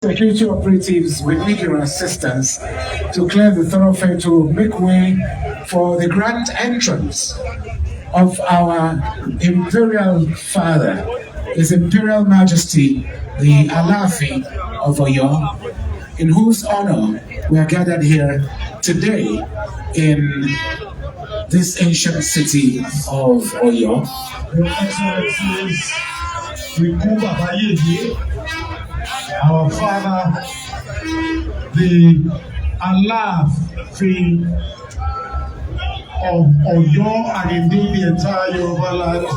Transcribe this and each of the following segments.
security operatives will need your assistance to clear the thoroughfare to make way for the grand entrance of our Imperial Father, His Imperial Majesty, the Alafin of Oyo, in whose honor we are gathered here today in this ancient city of Oyo. Your Excellencies, our Father, the Alafin of Oyo, and indeed the entire Yoruba land,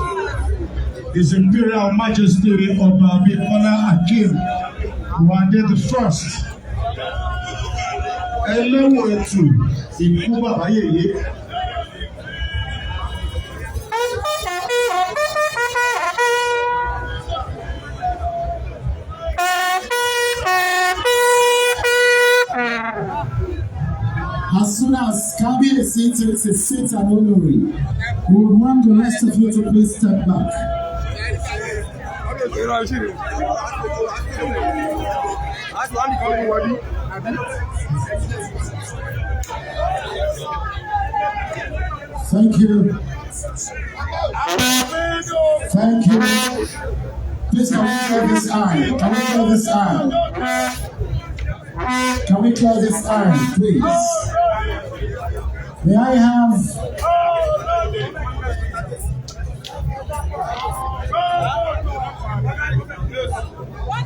His Imperial Majesty Obaabikola Akim Wande the First. Ẹlẹ́wọ̀n ètò ìkú bàbá yèyé. As soon as Kabiyesi takes a seat and honorary, we would want the rest of you to please step back. Thank you. Thank you. Please can we clear this eye? Can we clear this eye? Can we clear this eye, please? May I have...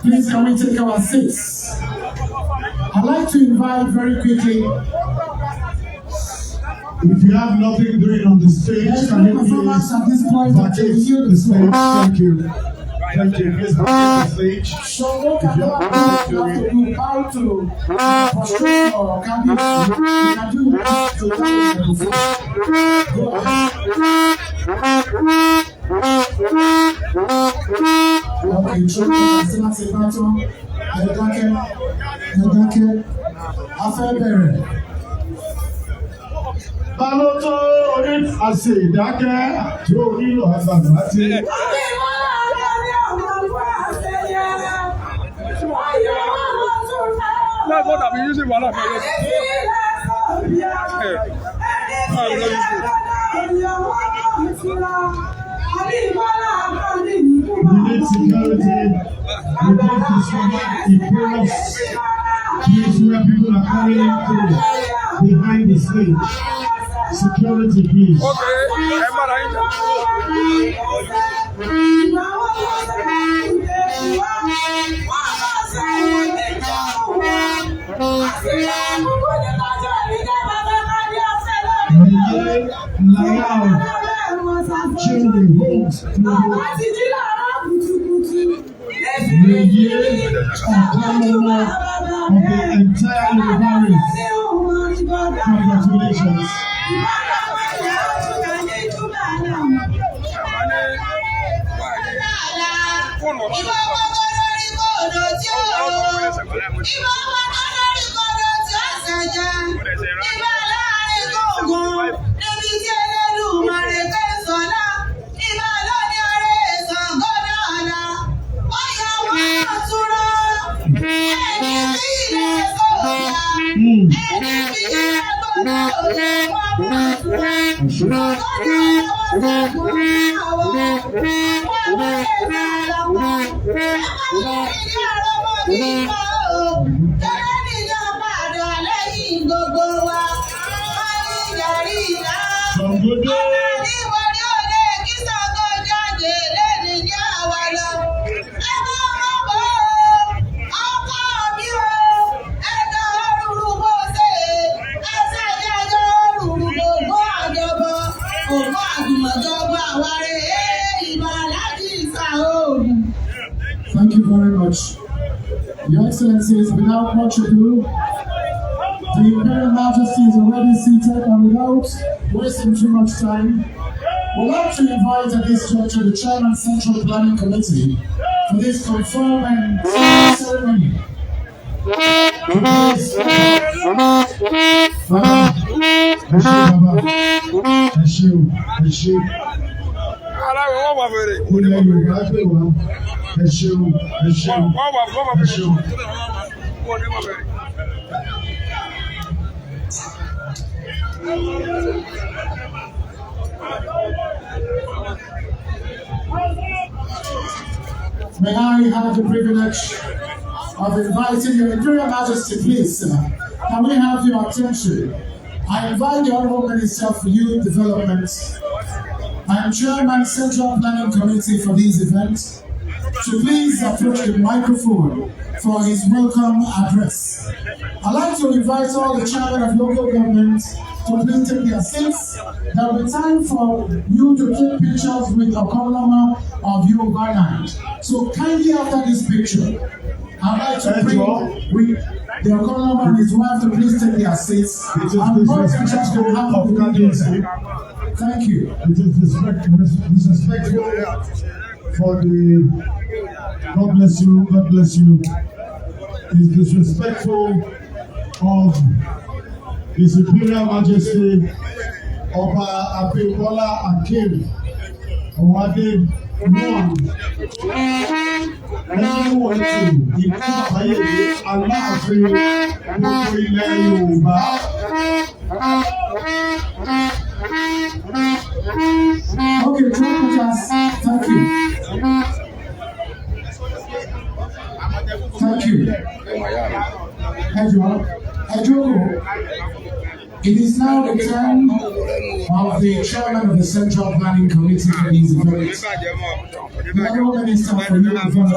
Please, can we take our seats? I'd like to invite very quickly... If you have nothing doing on the stage, can you please vacate the stage? Thank you. Thank you. Please vacate the stage. So what can you do how to prostrate or can you do that to go ahead. Okay, Baloto orí àṣẹ ìdákẹ́ tí ó nílò àgbàgbà tí. That's what I've been using while I'm here. We need security. We need to support Imperial place where people are carrying through behind the stage. Security, please. Okay. Children, homes, the year Okanlomo of the entire Yoruba race. Congratulations. Thank you very much. Your Excellencies, without much ado, the Imperial Majesty is already seated, and without wasting too much time, we'd like to invite at this juncture the Chairman Central Planning Committee for this conferment ceremony. May I have the privilege of inviting Your Imperial Majesty, please, can we have your attention? I invite the Honourable Minister for Youth Development. I am Chairman Central Planning Committee for these events. To please approach the microphone for his welcome address. I'd like to invite all the chairmen of local government to please take their seats. There will be time for you to take pictures with Okanlomo of Yoruba land. So kindly after this picture, I'd like to bring with the Okanlomo and his wife to please take their seats. And all pictures will have to be taken. Thank you. It is disrespectful for the God bless you, God bless you. It is disrespectful of His Imperial Majesty Oba Abimbola Akim Owade Everyone to ìlú Àbáyé Aláàfin gbogbo ilẹ̀ Yorùbá. Okay, thank you. Thank you. It is now the turn of the chairman of the Central Planning Committee for these events. The Honourable Minister for Youth Development,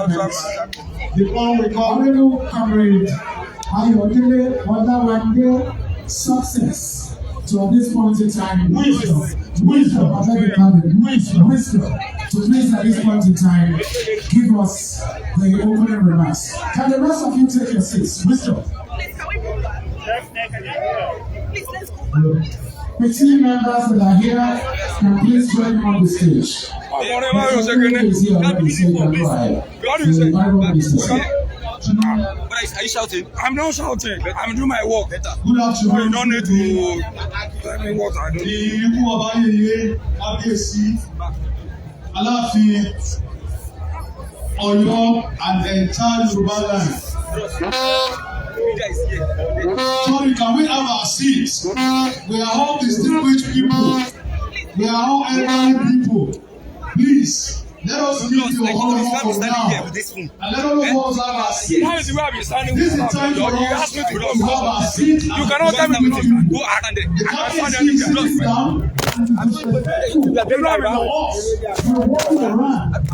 the Honourable Comrade Ayodele Odawande, success. So at this point in time, wisdom. So please at this point in time, give us the opening remarks. Can the rest of you take your seats? Wisdom. The team members that are here can please join me on the stage. Are you shouting? I'm not shouting. I'm doing my work. Good afternoon. You don't need to tell me what I do. Alafin, Oyo, and the entire Yoruba land. Sorry, can we have our seats? We are all distinguished people. We are all elderly people. Please, let us leave your Okanlomo for now. And let all of us have our seats. This is time for us to have our seats. You cannot tell me to go around it. The captain is sitting down. You are not Walking around. I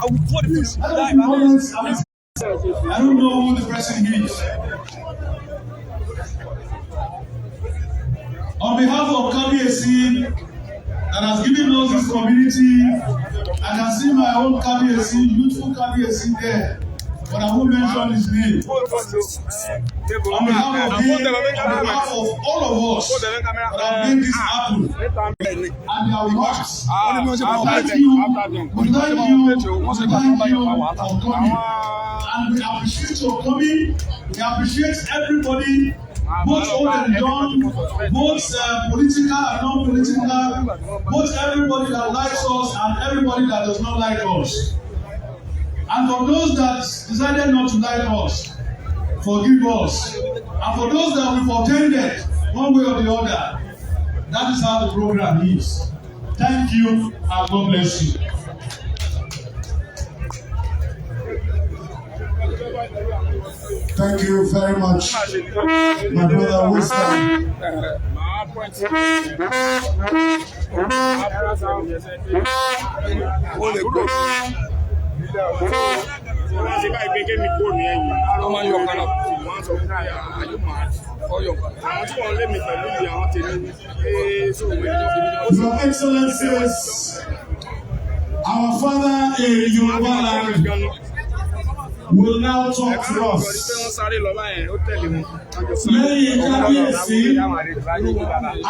don't know who the person is. On behalf of KBSC that has given us this community, I can see my own KBSC, youthful KBSC there, but I won't mention his name. On behalf of him, on behalf of all of us that have made this happen, and their works, thank you for coming. And we appreciate your coming. We appreciate everybody, both old and young, both political and non-political, both everybody that likes us and everybody that does not like us. And for those that decided not to like us, forgive us. And for those that we've offended one way or the other, that is how the program is. Thank you and God bless you. Thank you very much, my brother Wisdom. Your Excellencies, our father in Yoruba land will now talk to us. Lẹ́yìn kábíyèsí,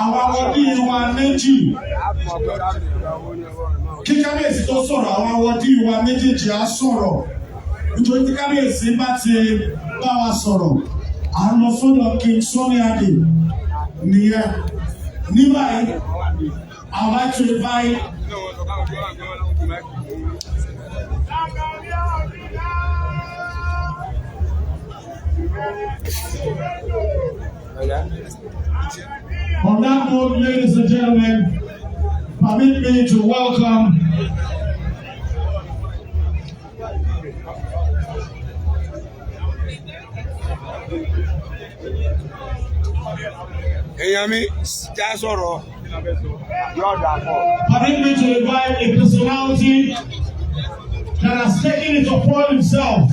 àwọn awọ́dí wa méjì. Kí kábíyèsí tó sọ̀rọ̀, àwọn awọ́dí wa méjèèjì á sọ̀rọ̀. Nítorí tí kábíyèsí bá ti bá wa sọ̀rọ̀, à ń lọ sọ́dọ̀ King Sunny Adé nìyẹn. Ní báyìí, I'd like to invite On that note, ladies and gentlemen, permit me to welcome permit me to invite a personality that has taken it upon himself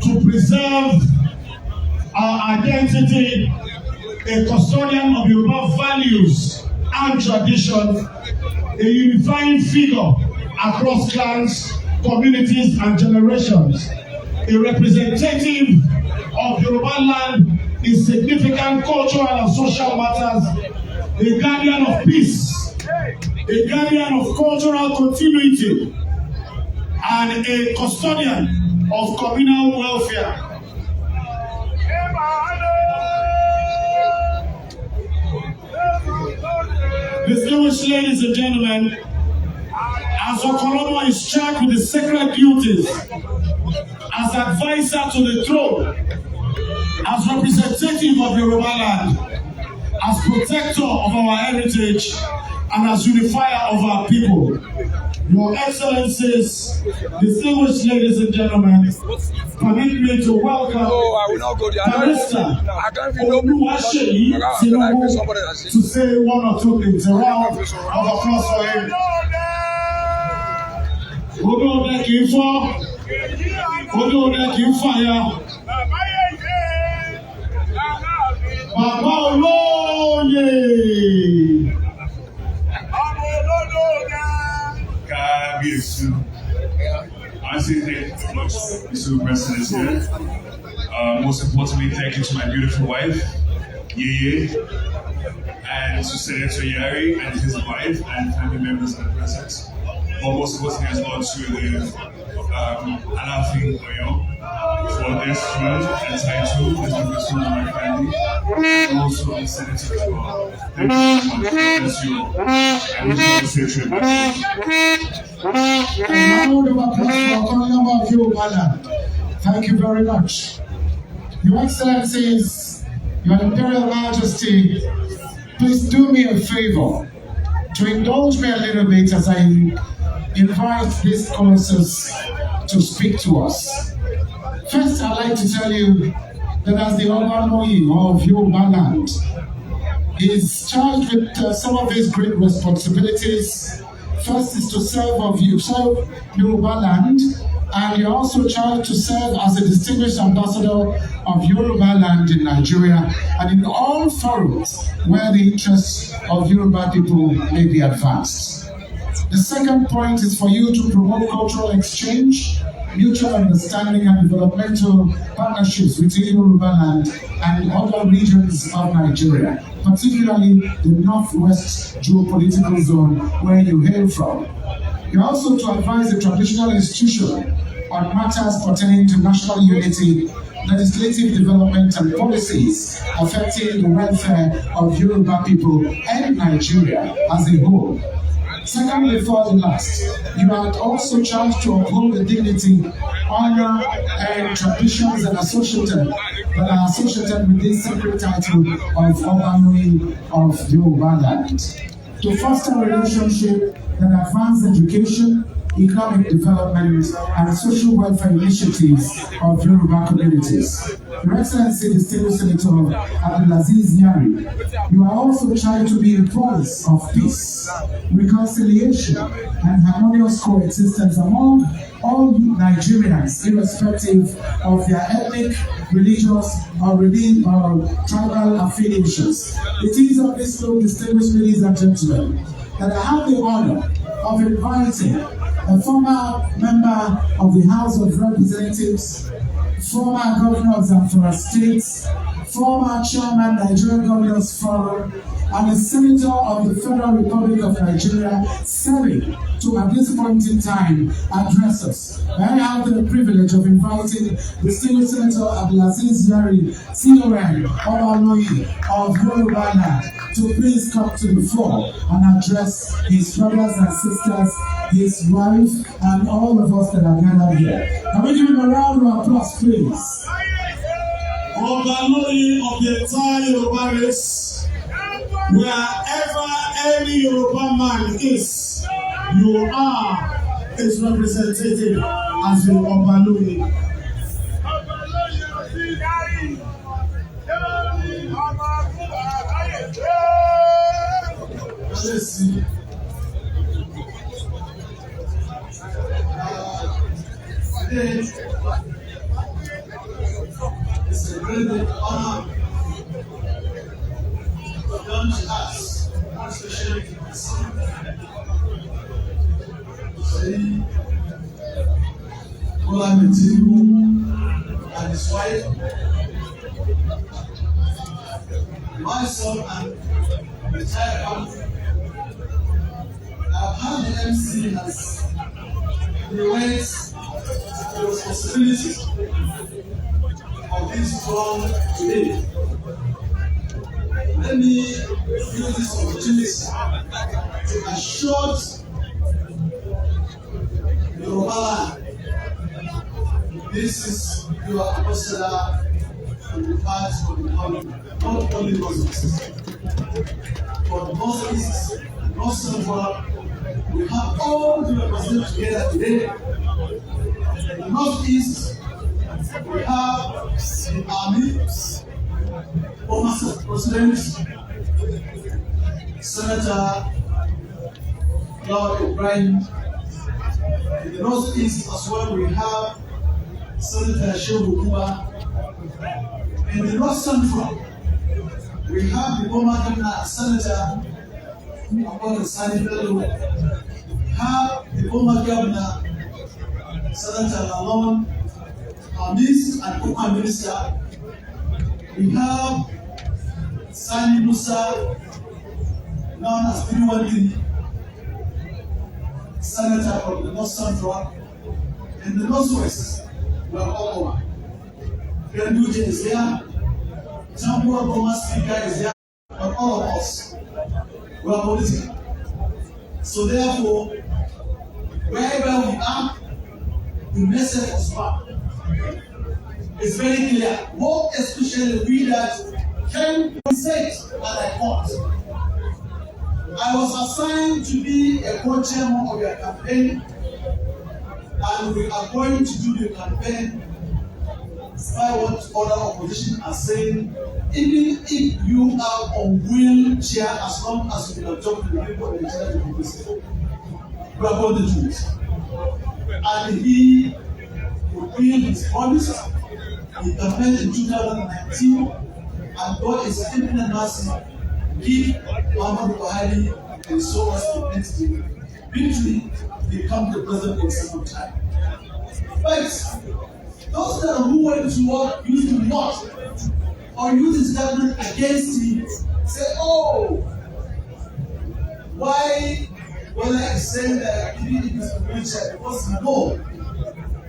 to preserve our identity, a custodian of Yoruba values and tradition, a unifying figure across clans, communities, and generations, a representative of Yoruba land in significant cultural and social matters, a guardian of peace, a guardian of cultural continuity, and a custodian of communal welfare. Distinguished ladies and gentlemen, as Okanlomo is charged with the sacred duties as advisor to the throne, as representative of Yoruba land, as protector of our heritage, and as unifier of our people. Your Excellencies, distinguished ladies and gentlemen, permit me to welcome Barrister Seyi Tinubu to say one or two things. A round of applause for him. Odòdè kì í fọ́, odòdè kì í fàya. Bàbá olóyè. I say thank you much to the President here. Most importantly, thank you to my beautiful wife, Yeye, and to Senator Yari and his wife and family members that are present. But most importantly as well to the Alafin for this throne and title as a person of my family. And also the Senator as well. Thank you so much. God bless you. I wish you all the same trip. Thank you very much. Your Excellencies, Your Imperial Majesty, please do me a favor to indulge me a little bit as I invite these courses to speak to us. First, I'd like to tell you that as the Okanlomo of Yoruba land, he is charged with some of his great responsibilities. First is to serve Yoruba land, and you're also charged to serve as a distinguished ambassador of Yoruba land in Nigeria and in all forums where the interests of Yoruba people may be advanced. The second point is for you to promote cultural exchange, mutual understanding and developmental partnerships between Yoruba land and other regions of Nigeria, particularly the Northwest geopolitical zone where you hail from. You're also to advise the traditional institution on matters pertaining to national unity, legislative development and policies affecting the welfare of Yoruba people and Nigeria as a whole. Second, before the last, you are also charged to uphold the dignity, honor, and traditions that are associated with this sacred title of Okanlomo of Yoruba land. To foster a relationship that advance education, economic development, and social welfare initiatives of Yoruba communities. Your Excellency, distinguished Senator Abdulaziz Yari, you are also trying to be a voice of peace, reconciliation, and harmonious coexistence among all Nigerians, irrespective of their ethnic, religious, or tribal affiliations. It is on this note, distinguished ladies and gentlemen, that I have the honor of inviting a former member of the House of Representatives, former governor of Zamfara State, former chairman Nigerian Governors Forum, and a senator of the Federal Republic of Nigeria, Seyi, to at this point in time address us. I have the privilege of inviting distinguished Senator Abdulaziz Yari, CON, Okanlomo of Yoruba land, to please come to the floor and address his brothers and sisters, his wife, and all of us that are gathered here. Can we give him a round of applause, please? Okanlomo of the entire Yoruba race, wherever any Yoruba man is, you are his representative as the Okanlomo. Let's see. Today, it's a great honor to launch us, especially to my son, Seyi, Tinubu, and his wife, my son, and the entire family. I've had the MC as the weights the responsibilities of this forum today. Let me use this opportunity to assure Yoruba land this is your ambassador on the part of the government, not only North-East, but North-East, North-Central. We have all the representatives together today. In the North-East, we have the Army, former President, Senator Lord Ibrahim. In the North-East as well, we have Senator Seyi. In the North-Central, we have the former Governor Senator Sani Bello. We have the former Governor Senator Alafin, our Minister and Okanlomo Minister. We have Sani Musa, known as Tinubu, Senator from the North Central. In the Northwest, we are all over. Ganduje is there, Tambuwa Boma Speaker is there, but all of us, we are political. So therefore, wherever we are, the message is back. It's very clear. More especially we that can say, and I quote, I was assigned to be a co-chairman of your campaign, and we are going to do the campaign by what other opposition are saying. Even if you are on wheelchair, as long as you can talk to the people of Nigeria democracy, we are going to do it. And he fulfilled his promise. He campaigned in 2019, and God is infinite mercy. Give Muhammadu Buhari and so us the next day. Victory become the president in second time. But those that who went to work used to not or use his government against him say, oh, why whether he's saying that he didn't use the wheelchair because he knows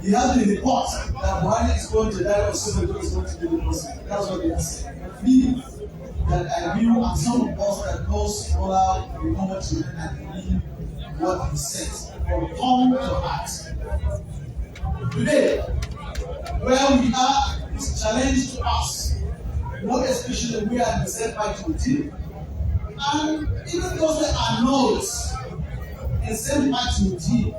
he has the report that Buhari is going to die or somebody is going to be the president. That's what they are saying. Me, that I knew, and some of us that knows Bola, we know what he meant and believe what he said from tongue to heart. Today, where we are is a challenge to us, more especially we are in the same party with him, and even those that are not in the same party with him,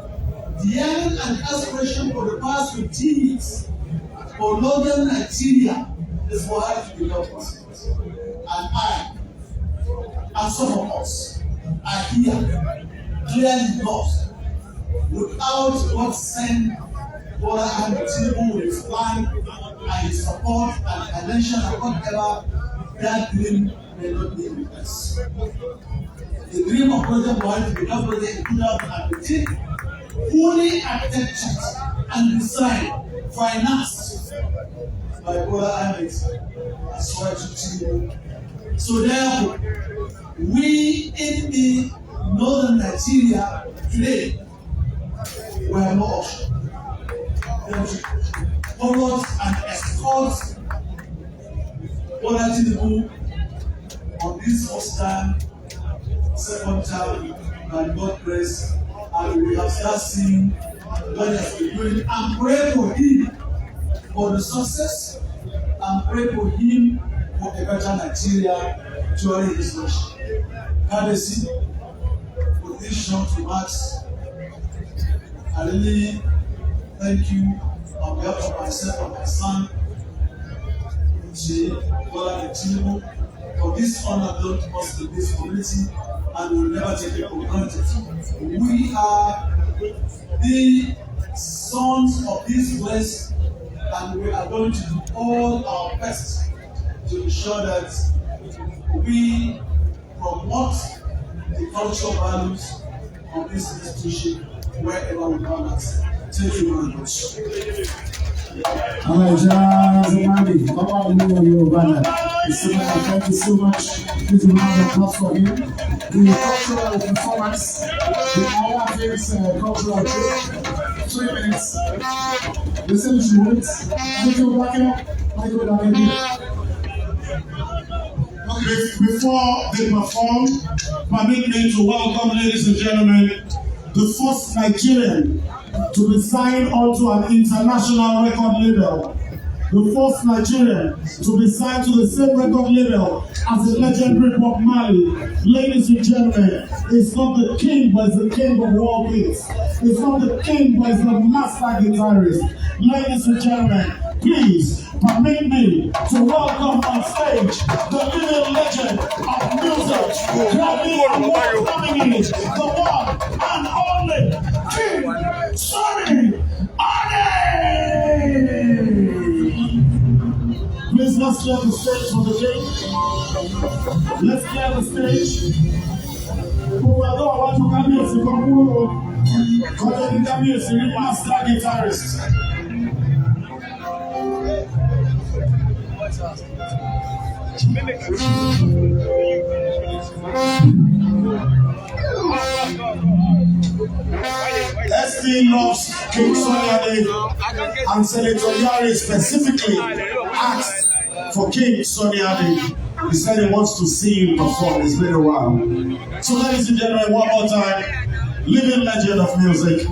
the aim and aspiration for the past 15 years for northern Nigeria is for her to become president. And I, and some of us, are here clearly lost without God send Bola Ahmed Tinubu with his plan and his support and financial and whatever, that dream may not be with us. The dream of President Buhari to become president in 2015 fully architected and designed, financed by Bola Ahmed as well as Tinubu. So therefore, we in the northern Nigeria today, we have no option than to follow and escort Bola Tinubu on this first time, second time, and God grace, and we have started seeing what he has been doing, and pray for him for the success and pray for him for a better Nigeria during his mission. Courtesy for this short remarks. I really thank you on behalf of myself and my son, Seyi Tinubu, for this honor done to us in this community, and we will never take it for granted. We are the sons of this place, and we are going to do all our best to ensure that we promote the cultural values of this institution wherever we come at. Thank you very much. Thank you so much. Please round of applause for him. The cultural performance, the Alafin cultural trip, 3 minutes. The same minutes. Before they perform, permit me to welcome, ladies and gentlemen, the first Nigerian to be signed onto an international record label. The first Nigerian to be signed to the same record label as the legendary Bob Marley. Ladies and gentlemen, it's not the king, but it's the king of all kings. It's not the king, but it's the master guitarist. Ladies and gentlemen, please permit me to welcome on stage the living legend of music, Grammy Award nominee, the one and only King Sunny Ade. Please let's clear the stage for the king. Let's clear the stage. Who are the ones who can music from who? Calling the music, master guitarist. SD loves King Sunny and Senator Yari specifically asked for King Sunny Ade. He said he wants to see him perform. It's been a while. So ladies and gentlemen, one more time, living legend of music,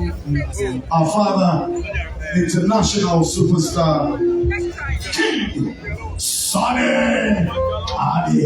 our father, international superstar, King Sunny Ade.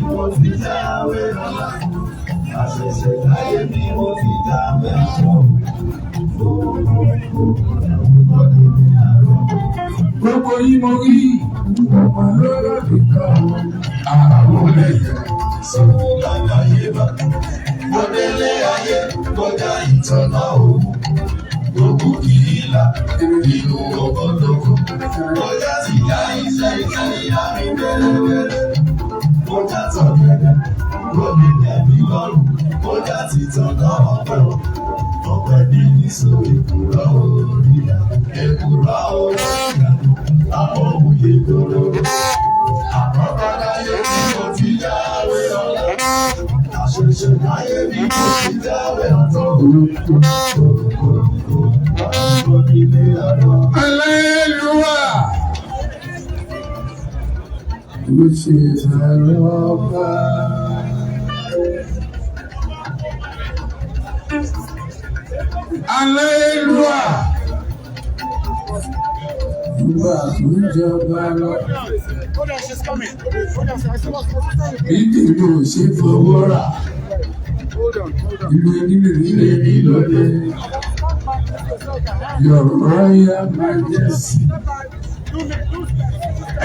mo ti jáwé ọ̀la. Àṣẹ̀ṣẹ̀ láyé mi mo ti jáwé ọ̀la. Gbogbo yìí mo rí ọmọ lọ́dọ̀ kan àwọn olèyẹ sọ̀rọ̀ láyé bá. Mo délé ayé kọjá ìtọ́nà òun. Gbogbo kìíla nínú ọgọ́dọ̀kọ̀. Kọjá sí ìyá iṣẹ́ ìyá mi wẹ́rẹ́wẹ́rẹ́. Kọjá tọ̀gẹ̀dẹ̀ lómi ẹ̀mí lọ́rùn. Kọjá ti tọ̀nà ọ̀pẹ̀ ọ̀pẹ̀ ní ìṣó èkúrọ̀ orí èkúrọ̀ orí àwọn òye gbòòrò. Àkọ́kọ́ láyé bí mo ti jáwé ọ̀la. Àṣẹ̀ṣẹ̀ láyé bí mo ti jáwé ọ̀tọ̀. Hallelujah. Which is Alafin. Hallelujah. Ìdìbò ṣe fowó rà. Ìlú ilé nílòdì. Your Royal Majesty.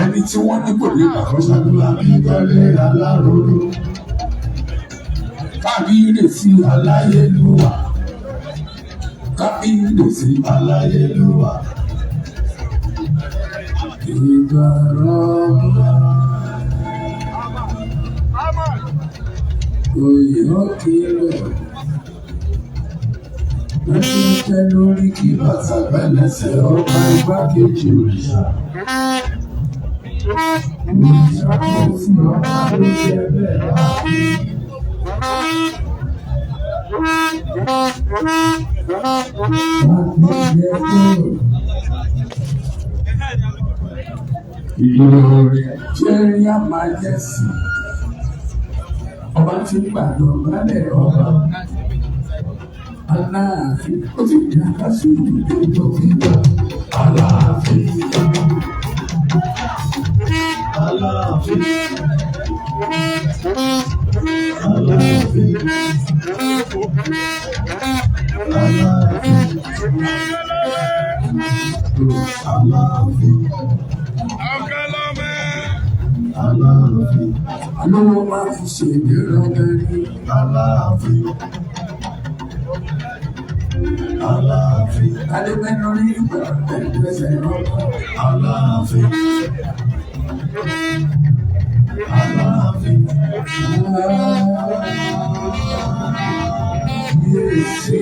Ẹni tí wọ́n ní kò ní àkóso àbíkọ́lé aláròrò. Kábíyèsí aláyélúwà. Kábíyèsí aláyélúwà. Ìgbàrọ̀ oyè ọ̀kìlọ̀. Lọ́sẹ̀ lórí kí bàtà bẹ̀lẹ̀sẹ̀ ọba igbákejì òrìṣà. Òrìṣà kò sí ọba ló jẹ́ bẹ́ẹ̀ láàbí. Ìlọrin jẹ́ríà májẹ̀sì. Ọba ti gbàdọ̀ lálẹ́ ọba. Aláàfin ó ti di àkàsí ìdílé tó fi gbà. Aláàfin. Aláàfin. Aláàfin. Aláàfin. Okanlomo. Aláàfin. Alówó máa fi ṣe ìgbéraga ní. Aláàfin. Aláàfin. Adébẹ́nu ní ìgbà ẹgbẹ́sẹ̀ lọ́kọ̀. Aláàfin. Aláàfin. Yéésì.